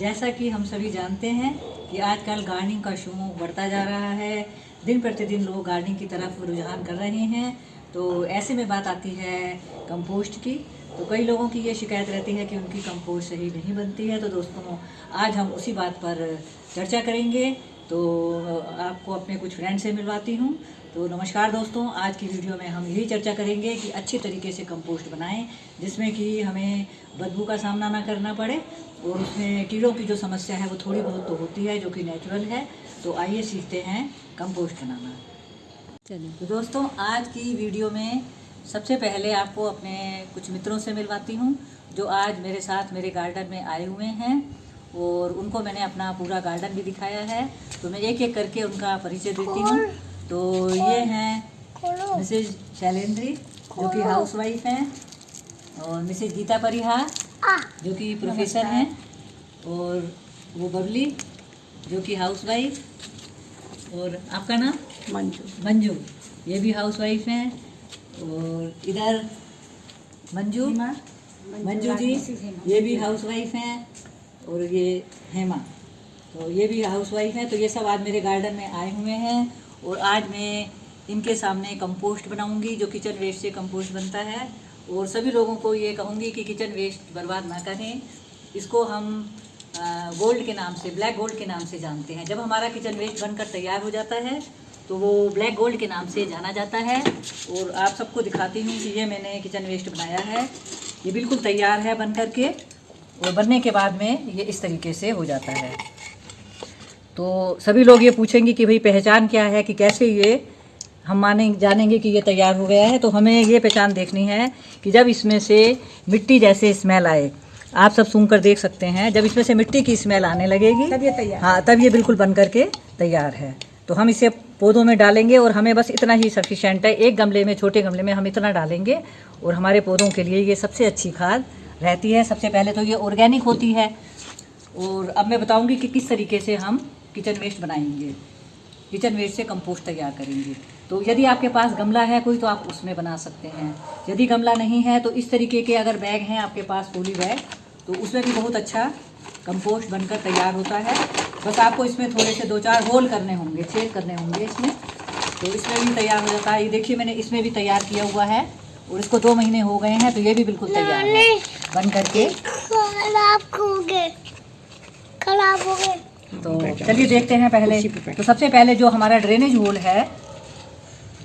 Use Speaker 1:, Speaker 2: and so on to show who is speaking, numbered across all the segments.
Speaker 1: जैसा कि हम सभी जानते हैं कि आजकल गार्डनिंग का शौक बढ़ता जा रहा है। दिन प्रतिदिन लोग गार्डनिंग की तरफ रुझान कर रहे हैं। तो ऐसे में बात आती है कंपोस्ट की। तो कई लोगों की ये शिकायत रहती है कि उनकी कंपोस्ट सही नहीं बनती है। तो दोस्तों, आज हम उसी बात पर चर्चा करेंगे। तो आपको अपने कुछ फ्रेंड से मिलवाती हूँ। तो नमस्कार दोस्तों, आज की वीडियो में हम यही चर्चा करेंगे कि अच्छी तरीके से कंपोस्ट बनाएं, जिसमें कि हमें बदबू का सामना ना करना पड़े और उसमें कीड़ों की जो समस्या है वो थोड़ी बहुत तो होती है, जो कि नेचुरल है। तो आइए सीखते हैं कंपोस्ट बनाना। चलिए तो दोस्तों, आज की वीडियो में सबसे पहले आपको अपने कुछ मित्रों से मिलवाती हूँ जो आज मेरे साथ मेरे गार्डन में आए हुए हैं, और उनको मैंने अपना पूरा गार्डन भी दिखाया है। तो मैं एक एक करके उनका परिचय देती हूँ। तो ये हैं मिसेज शैलेंद्री, जो कि हाउसवाइफ हैं, और मिसेज गीता परिहार, जो कि प्रोफेसर हैं, और वो बबली, जो कि हाउसवाइफ, और आपका नाम मंजू, ये भी हाउसवाइफ हैं। और इधर मंजू जी, ये भी हाउसवाइफ हैं, और ये हेमा, तो ये भी हाउसवाइफ हैं। तो ये सब आज मेरे गार्डन में आए हुए हैं, और आज मैं इनके सामने कंपोस्ट बनाऊंगी, जो किचन वेस्ट से कंपोस्ट बनता है। और सभी लोगों को ये कहूँगी कि किचन वेस्ट बर्बाद ना करें। इसको हम गोल्ड के नाम से, ब्लैक गोल्ड के नाम से जानते हैं। जब हमारा किचन वेस्ट बनकर तैयार हो जाता है तो वो ब्लैक गोल्ड के नाम से जाना जाता है। और आप सबको दिखाती हूँ कि ये मैंने किचन वेस्ट बनाया है। ये बिल्कुल तैयार है बन कर के, और बनने के बाद में ये इस तरीके से हो जाता है। तो सभी लोग ये पूछेंगे कि भाई पहचान क्या है, कि कैसे ये हम जानेंगे कि ये तैयार हो गया है। तो हमें ये पहचान देखनी है कि जब इसमें से मिट्टी जैसे स्मेल आए, आप सब सूंघ कर देख सकते हैं, जब इसमें से मिट्टी की स्मेल आने लगेगी तब ये तैयार, हाँ, तब ये बिल्कुल बन करके तैयार है। तो हम इसे पौधों में डालेंगे, और हमें बस इतना ही सफिशेंट है। एक गमले में, छोटे गमले में हम इतना डालेंगे, और हमारे पौधों के लिए ये सबसे अच्छी खाद रहती है। सबसे पहले तो ये ऑर्गेनिक होती है। और अब मैं बताऊंगी कि किस तरीके से हम किचन वेस्ट बनाएंगे, किचन वेस्ट से कंपोस्ट तैयार करेंगे। तो यदि आपके पास गमला है कोई, तो आप उसमें बना सकते हैं। यदि गमला नहीं है तो इस तरीके के अगर बैग हैं आपके पास, पॉली बैग, तो उसमें भी बहुत अच्छा कंपोस्ट बनकर तैयार होता है। बस आपको इसमें थोड़े से 2-4 होल करने होंगे, छेद करने होंगे इसमें, तो इसमें भी तैयार हो जाता है। ये देखिए, मैंने इसमें भी तैयार किया हुआ है, और इसको 2 महीने हो गए हैं, तो ये भी बिल्कुल तैयार है बन करके। खराब हो गए। तो चलिए देखते हैं पहले। तो सबसे पहले जो हमारा ड्रेनेज होल है,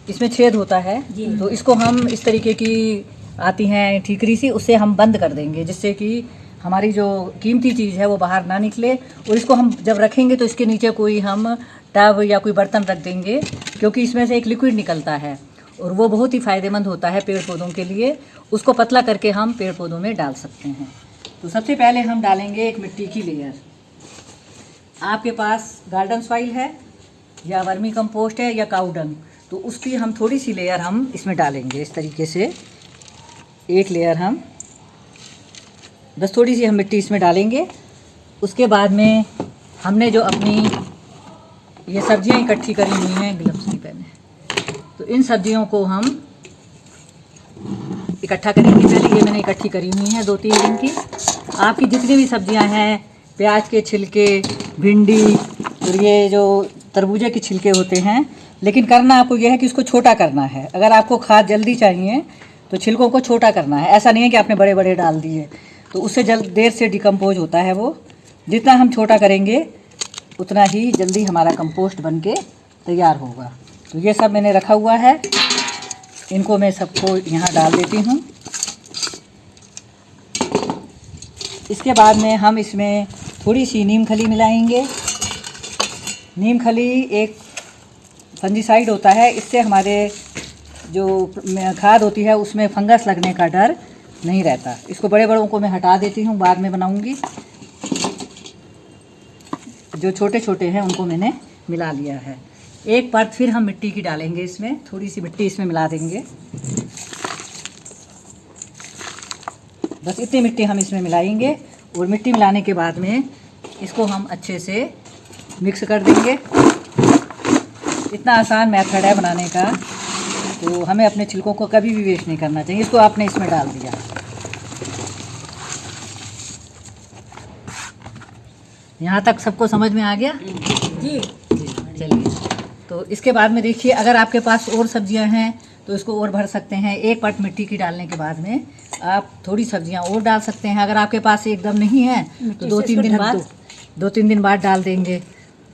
Speaker 1: इसमें छेद होता है, तो इसको हम इस तरीके की आती हैं ठीकरी सी, उससे हम बंद कर देंगे, जिससे कि हमारी जो कीमती चीज़ है वो बाहर ना निकले। और इसको हम जब रखेंगे तो इसके नीचे कोई हम टब या कोई बर्तन रख देंगे, क्योंकि इसमें से एक लिक्विड निकलता है, और वो बहुत ही फ़ायदेमंद होता है पेड़ पौधों के लिए। उसको पतला करके हम पेड़ पौधों में डाल सकते हैं। तो सबसे पहले हम डालेंगे एक मिट्टी की लेयर। आपके पास गार्डन सॉइल है, या वर्मी कंपोस्ट है, या काऊ डंग, तो उसकी हम थोड़ी सी लेयर हम इसमें डालेंगे। इस तरीके से एक लेयर हम, बस थोड़ी सी हम मिट्टी इसमें डालेंगे। उसके बाद में हमने जो अपनी ये सब्जियां इकट्ठी करी हुई हैं, ग्लव्स नहीं पहने, तो इन सब्जियों को हम इकट्ठा करेंगे। पहले ये मैंने इकट्ठी करी हुई हैं 2-3 दिन की। आपकी जितनी भी सब्जियां हैं, प्याज के छिलके, भिंडी, और ये जो तरबूजे के छिलके होते हैं, लेकिन करना आपको यह है कि उसको छोटा करना है। अगर आपको खाद जल्दी चाहिए तो छिलकों को छोटा करना है। ऐसा नहीं है कि आपने बड़े बड़े डाल दिए, तो उससे देर से डिकम्पोज होता है वो। जितना हम छोटा करेंगे उतना ही जल्दी हमारा कंपोस्ट बन के तैयार होगा। तो ये सब मैंने रखा हुआ है, इनको मैं सबको यहाँ डाल देती हूँ। इसके बाद में हम इसमें थोड़ी सी नीम खली मिलाएंगे। नीम खली एक फंजीसाइड होता है, इससे हमारे जो खाद होती है उसमें फंगस लगने का डर नहीं रहता। इसको बड़े बड़ों को मैं हटा देती हूँ, बाद में बनाऊंगी। जो छोटे छोटे हैं उनको मैंने मिला लिया है। एक परत फिर हम मिट्टी की डालेंगे इसमें, थोड़ी सी मिट्टी इसमें मिला देंगे। बस इतनी मिट्टी हम इसमें मिलाएंगे, और मिट्टी मिलाने के बाद में इसको हम अच्छे से मिक्स कर देंगे। इतना आसान मेथड है बनाने का, तो हमें अपने छिलकों को कभी भी वेस्ट नहीं करना चाहिए। इसको आपने इसमें डाल दिया, यहाँ तक सबको समझ में आ गया?
Speaker 2: जी।
Speaker 1: चलिए, तो इसके बाद में देखिए, अगर आपके पास और सब्जियां हैं तो इसको और भर सकते हैं। एक पट मिट्टी की डालने के बाद में आप थोड़ी सब्जियां और डाल सकते हैं। अगर आपके पास एकदम नहीं है तो 2-3 दिन बाद डाल देंगे।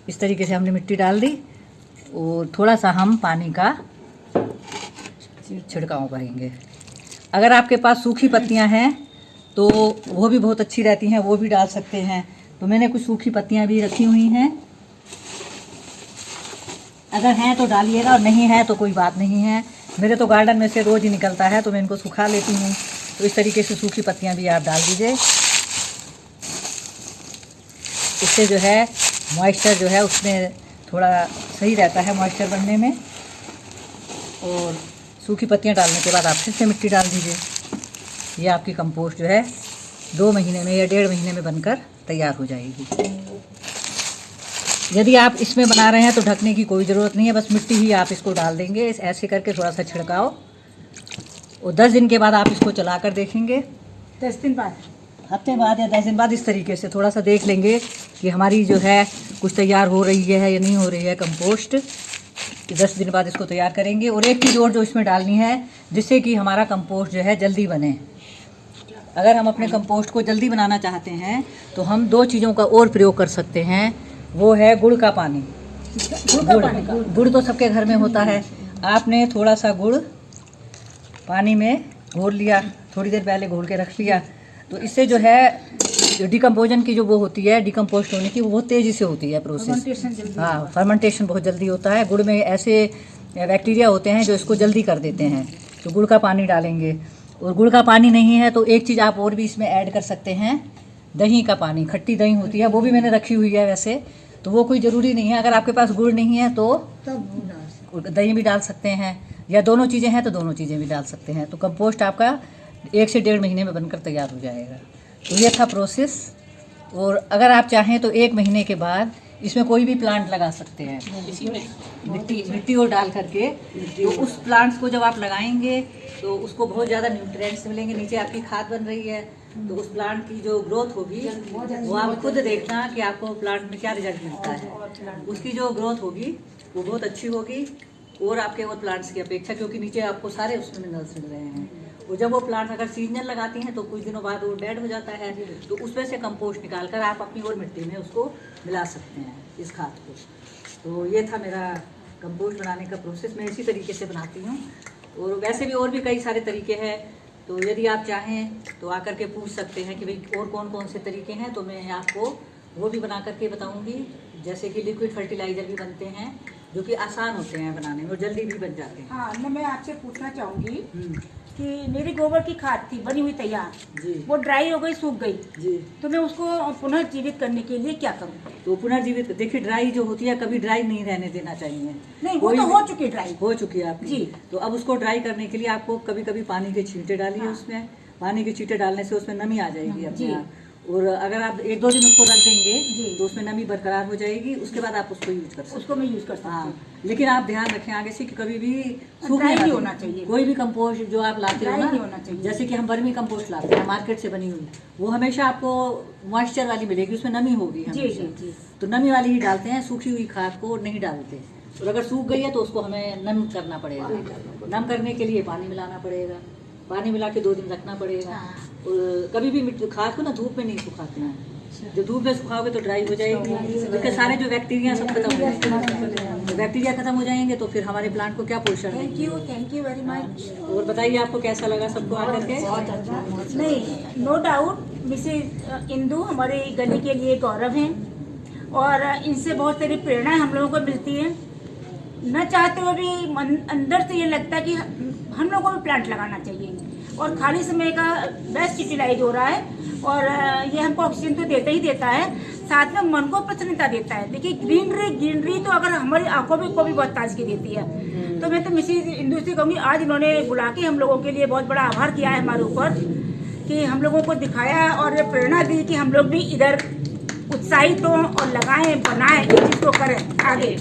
Speaker 1: इस तरीके से हमने मिट्टी डाल दी और थोड़ा सा हम पानी का छिड़काव करेंगे। अगर आपके पास सूखी पत्तियां हैं तो वो भी बहुत अच्छी रहती हैं, वो भी डाल सकते हैं। तो मैंने कुछ सूखी पत्तियां भी रखी हुई हैं, अगर हैं तो डालिएगा और नहीं है तो कोई बात नहीं है। मेरे तो गार्डन में से रोज़ ही निकलता है तो मैं इनको सुखा लेती हूँ। तो इस तरीके से सूखी पत्तियां भी आप डाल दीजिए। इससे जो है मॉइस्चर जो है उसमें थोड़ा सही रहता है मॉइस्चर बनने में। और सूखी पत्तियां डालने के बाद आप फिर से मिट्टी डाल दीजिए। ये आपकी कंपोस्ट जो है 2 महीने में या 1.5 महीने में बनकर तैयार हो जाएगी। यदि आप इसमें बना रहे हैं तो ढकने की कोई ज़रूरत नहीं है, बस मिट्टी ही आप इसको डाल देंगे। ऐसे करके थोड़ा सा छिड़काव, और 10 दिन के बाद आप इसको चला कर देखेंगे।
Speaker 2: 10 दिन बाद,
Speaker 1: हफ्ते बाद या 10 दिन बाद इस तरीके से थोड़ा सा देख लेंगे कि हमारी जो है कुछ तैयार हो रही है या नहीं हो रही है कंपोस्ट। 10 दिन बाद इसको तैयार करेंगे। और एक चीज़ और जो इसमें डालनी है जिससे कि हमारा कंपोस्ट जो है जल्दी बने। अगर हम अपने कंपोस्ट को जल्दी बनाना चाहते हैं तो हम 2 चीज़ों का और प्रयोग कर सकते हैं, वो है गुड़ का पानी। गुड़ तो सबके घर में होता है। आपने थोड़ा सा गुड़ पानी में घोल लिया, थोड़ी देर पहले घोल के रख लिया, तो इससे जो है जो डिकम्पोजन की जो वो होती है, डिकम्पोस्ट होने की, वो बहुत तेज़ी से होती है प्रोसेस। हाँ, फर्मेंटेशन बहुत जल्दी होता है। गुड़ में ऐसे बैक्टीरिया होते हैं जो इसको जल्दी कर देते हैं। तो गुड़ का पानी डालेंगे। और गुड़ का पानी नहीं है तो एक चीज़ आप और भी इसमें ऐड कर सकते हैं, दही का पानी। खट्टी दही होती है, वो भी मैंने रखी हुई है वैसे, तो वो कोई ज़रूरी नहीं है। अगर आपके पास गुड़ नहीं है तो दही भी डाल सकते हैं, या दोनों चीज़ें हैं तो दोनों चीज़ें भी डाल सकते हैं। तो कंपोस्ट आपका 1 से 1.5 महीने में बनकर तैयार हो जाएगा। तो ये था प्रोसेस। और अगर आप चाहें तो 1 महीने के बाद इसमें कोई भी प्लांट लगा सकते हैं, मिट्टी और डाल करके। तो उस प्लांट्स को जब आप लगाएंगे तो उसको बहुत ज़्यादा न्यूट्रिएंट्स मिलेंगे। नीचे आपकी खाद बन रही है, तो उस प्लांट की जो ग्रोथ होगी वो आप खुद देखना कि आपको प्लांट में क्या रिजल्ट मिलता है। उसकी जो ग्रोथ होगी वो बहुत अच्छी होगी और आपके और प्लांट्स की अपेक्षा, क्योंकि नीचे आपको सारे उसमें मिनरल्स मिल रहे हैं। और जब वो प्लांट अगर सीजनल लगाती हैं तो कुछ दिनों बाद वो डेड हो जाता है, तो उसमें से कंपोस्ट निकाल कर आप अपनी और मिट्टी में उसको मिला सकते हैं, इस खाद को। तो ये था मेरा कंपोस्ट बनाने का प्रोसेस। मैं इसी तरीके से बनाती हूँ। और वैसे भी और भी कई सारे तरीके हैं, तो यदि आप चाहें तो आकर के पूछ सकते हैं कि भाई और कौन कौन से तरीके हैं, तो मैं आपको वो भी बना करके बताऊँगी। जैसे कि लिक्विड फर्टिलाइज़र भी बनते हैं जो कि आसान होते हैं बनाने में और जल्दी भी बन जाते हैं।
Speaker 2: हाँ, मैं आपसे पूछना चाहूँगी कि मेरी गोबर की खाद थी बनी हुई तैयार
Speaker 1: जी,
Speaker 2: वो ड्राई हो गई, सूख गई
Speaker 1: जी,
Speaker 2: तो मैं उसको पुनर्जीवित करने के लिए क्या करूँ?
Speaker 1: तो पुनर्जीवित, देखिए ड्राई जो होती है कभी ड्राई नहीं रहने देना चाहिए।
Speaker 2: नहीं, वो तो हो चुकी ड्राई,
Speaker 1: हो चुकी है आपकी
Speaker 2: जी।
Speaker 1: तो अब उसको ड्राई करने के लिए आपको कभी कभी पानी के छींटे डालिए।
Speaker 2: हाँ।
Speaker 1: उसमें पानी के छींटे डालने से उसमें नमी आ जाएगी अपने
Speaker 2: जी।
Speaker 1: आप। और अगर आप 1-2 दिन उसको रख देंगे
Speaker 2: जी।
Speaker 1: तो उसमें नमी बरकरार हो जाएगी। उसके बाद आप उसको यूज कर सकते
Speaker 2: उसको मैं यूज कर सकती
Speaker 1: हाँ,
Speaker 2: हूँ।
Speaker 1: लेकिन आप ध्यान रखें आगे से कि कभी भी सूखने
Speaker 2: ड्राई
Speaker 1: ना
Speaker 2: नहीं
Speaker 1: दें।
Speaker 2: होना चाहिए।
Speaker 1: कोई भी कंपोस्ट जो आप लाते हो
Speaker 2: ड्राई
Speaker 1: ना,
Speaker 2: नहीं होना चाहिए।
Speaker 1: जैसे कि हम वर्मी कंपोस्ट लाते हैं मार्केट से बनी हुई, वो हमेशा आपको मॉइस्चर वाली मिलेगी, उसमें नमी होगी
Speaker 2: जी
Speaker 1: हमेशा।
Speaker 2: जी जी।
Speaker 1: तो नमी वाली ही डालते हैं, सूखी हुई खाद को नहीं डालते। और अगर सूख गई है तो उसको हमें नम करना पड़ेगा। नम करने के लिए पानी मिलाना पड़ेगा, पानी मिला के 2 दिन रखना पड़ेगा। और कभी भी खाद को ना धूप में नहीं सुखाते हैं, जब धूप में सुखाओगे तो ड्राई हो जाएगी, उसके सारे जो बैक्टीरिया सब खत्म हो जाएंगे। तो बैक्टीरिया खत्म हो जाएंगे तो फिर हमारे प्लांट को क्या पोषण देंगे।
Speaker 2: Thank you very much.
Speaker 1: और बताइए आपको कैसा लगा सबको आकर के?
Speaker 2: नहीं, नो डाउट मिसेज इंदू हमारे गली के लिए गौरव हैं और इनसे बहुत सारी प्रेरणा हम लोगों को मिलती है। न चाहते हुए भी अंदर से ये लगता है कि हम लोगों को भी प्लांट लगाना चाहिए और खाली समय का बेस्ट यूटिलाइज हो रहा है। और ये हमको ऑक्सीजन तो देता ही देता है, साथ में मन को प्रसन्नता देता है। देखिए ग्रीनरी तो अगर हमारी आंखों को भी बहुत ताजगी देती है। तो मैं तो मिसेज इंदू से कहूँगी, आज इन्होंने बुला के हम लोगों के लिए बहुत बड़ा आभार किया है हमारे ऊपर कि हम लोगों को दिखाया और प्रेरणा दी कि हम लोग भी इधर उत्साहित हों और लगाएं, बनाएं, इस चीज़ को करें आगे।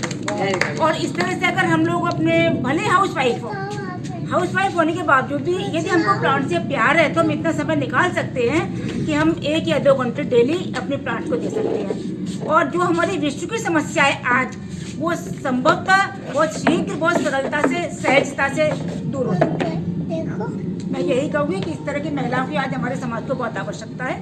Speaker 2: और इस तरह से अगर हम लोग अपने भले हाउसवाइफ होने के बावजूद भी यदि हमको प्लांट से प्यार है तो हम इतना समय निकाल सकते हैं कि हम 1 या 2 घंटे डेली अपने प्लांट को दे सकते हैं। और जो हमारी विश्व की समस्या है आज, वो संभवतः बहुत शीघ्र, बहुत सरलता से, सहजता से दूर हो सकती है। मैं यही कहूँगी कि इस तरह की महिलाओं की आज हमारे समाज को बहुत आवश्यकता है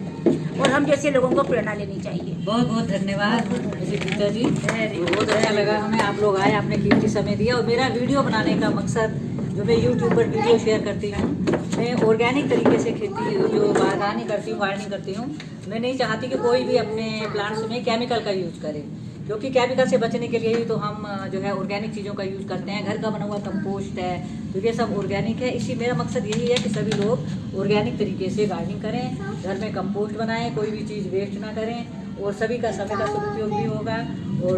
Speaker 2: और हम जैसे लोगों को प्रेरणा लेनी चाहिए।
Speaker 1: बहुत बहुत धन्यवाद मुझे गीता जी, बहुत अच्छा लगा हमें, आप लोग आए, आपने कीमती समय दिया। और मेरा वीडियो बनाने का मकसद, जो मैं यूट्यूब पर वीडियो शेयर करती हूँ, मैं ऑर्गेनिक तरीके से खेती, जो बागवानी करती हूँ, फार्मिंग करती हूँ, मैं नहीं चाहती कि कोई भी अपने प्लांट्स में केमिकल का यूज़ करे, क्योंकि केमिकल से बचने के लिए ही तो हम जो है ऑर्गेनिक चीज़ों का यूज़ करते हैं। घर का बना हुआ कंपोस्ट है, तो ये सब ऑर्गेनिक है। इसी मेरा मकसद यही है कि सभी लोग ऑर्गेनिक तरीके से गार्डनिंग करें, घर में कंपोस्ट बनाएं, कोई भी चीज़ वेस्ट ना करें, और सभी का समय का सदुपयोग भी होगा। और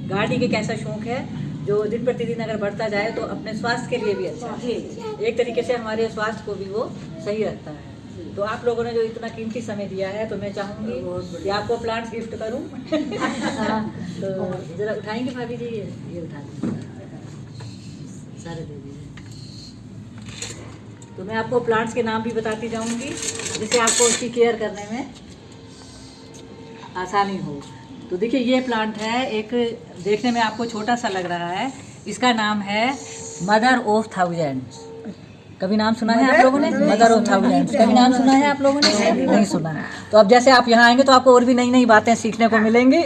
Speaker 1: गार्डनिंग एक ऐसा शौक है जो दिन प्रतिदिन अगर बढ़ता जाए तो अपने स्वास्थ्य के लिए भी अच्छा है, एक तरीके से हमारे स्वास्थ्य को भी वो सही रखता है। तो आप लोगों ने जो इतना कीमती समय दिया है, तो मैं चाहूँगी कि आपको प्लांट्स गिफ्ट करूँ। तो जरा उठाएंगे भाभी जी, ये उठा दीजिए, सारे दे दीजिए। तो मैं आपको प्लांट्स के नाम भी बताती जाऊँगी, जिससे आपको उसकी केयर करने में आसानी हो। तो देखिए ये प्लांट है, एक देखने में आपको छोटा सा लग रहा है, इसका नाम है मदर ऑफ थाउजेंड्स। कभी नाम सुना है आप लोगों ने? मदर ऑफ थाउजेंड्स कभी नाम सुना है आप लोगों ने? नहीं सुना। तो अब जैसे आप यहाँ आएंगे तो आपको और भी नई नई बातें सीखने को मिलेंगी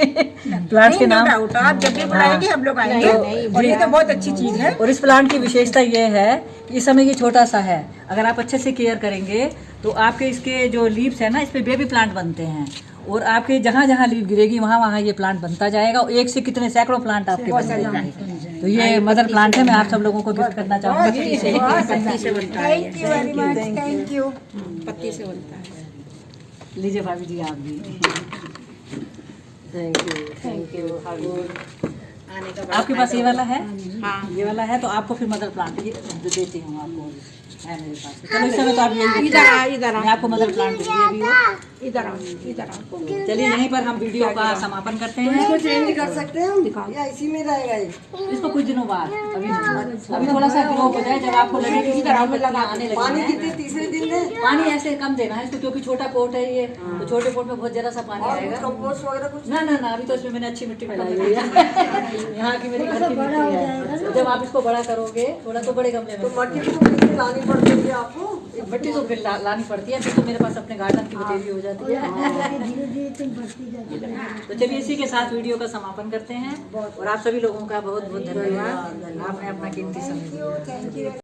Speaker 1: प्लांट्स के नाम।
Speaker 2: आप जब भी बुलाएंगे हम लोग आएंगे, और ये तो बहुत अच्छी चीज़ है।
Speaker 1: और इस प्लांट की विशेषता ये है कि इस समय ये छोटा सा है, अगर आप अच्छे से केयर करेंगे तो आपके इसके जो लीव्स है ना, इस पे बेबी प्लांट बनते हैं, और आपके जहाँ जहाँ लीव गिरेगी वहाँ वहाँ ये प्लांट बनता जाएगा, और एक से कितने सैकड़ों प्लांट आपके बन जाएंगे। तो ये मदर प्लांट है, मैं आप सब लोगों को गिफ्ट करना चाहूँगी।
Speaker 2: पत्ती से बनता है। Thank you very much, thank you.
Speaker 3: पत्ती से बनता है।
Speaker 1: लीजिए भाभी जी आप भी। थैंक यू
Speaker 3: आने का
Speaker 1: आपके पास ये वाला है?
Speaker 3: हाँ।
Speaker 1: ये वाला है, तो आपको फिर मदर प्लांट ये देती हूँ आपको, है मेरे पास। चलो इस समय तो आप यही
Speaker 3: इधर आ, इधर आ।
Speaker 1: मैं आपको मदर प्लांट दूँगी अभी वो।
Speaker 3: इधर आओ, इधर आओ।
Speaker 1: चलिए यहीं पर हम वीडियो का समापन करते हैं।
Speaker 4: इसको चेंज कर सकते हैं हम या इसी में रहेगा ये?
Speaker 1: इसको कुछ दिनों बाद, अभी थोड़ा सा ग्रो हो जाए, जब आपको लगे कि इधर आने लगे
Speaker 4: पानी
Speaker 1: हैं।
Speaker 4: कितने तीसरे दिन में?
Speaker 1: पानी ऐसे कम देना है इसको, क्योंकि छोटा पोट है ये, तो छोटे पोट में बहुत जरा सा पानी
Speaker 4: और
Speaker 1: आएगा।
Speaker 4: कंपोस्ट वगैरह कुछ?
Speaker 1: ना ना ना, अभी तो इसमें मैंने अच्छी मिट्टी मिलाई हुई है। यहाँ की मेरी घर की मिट्टी है। तो जब आप इसको बड़ा करोगे, थोड़ा तो बड़े गमले
Speaker 4: तो
Speaker 1: में,
Speaker 4: मट्टी तो कितनी लानी पड़ती है आपको?
Speaker 1: मिट्टी तो फिर लानी पड़ती है, फिर तो मेरे पास अपने गार्डन की बतेरी हो जाती है। तो चलिए इसी के साथ वीडियो का समापन करते हैं, और आप सभी लोगों का बहुत बहुत धन्यवाद, आपने अपना कीमती समय दिया।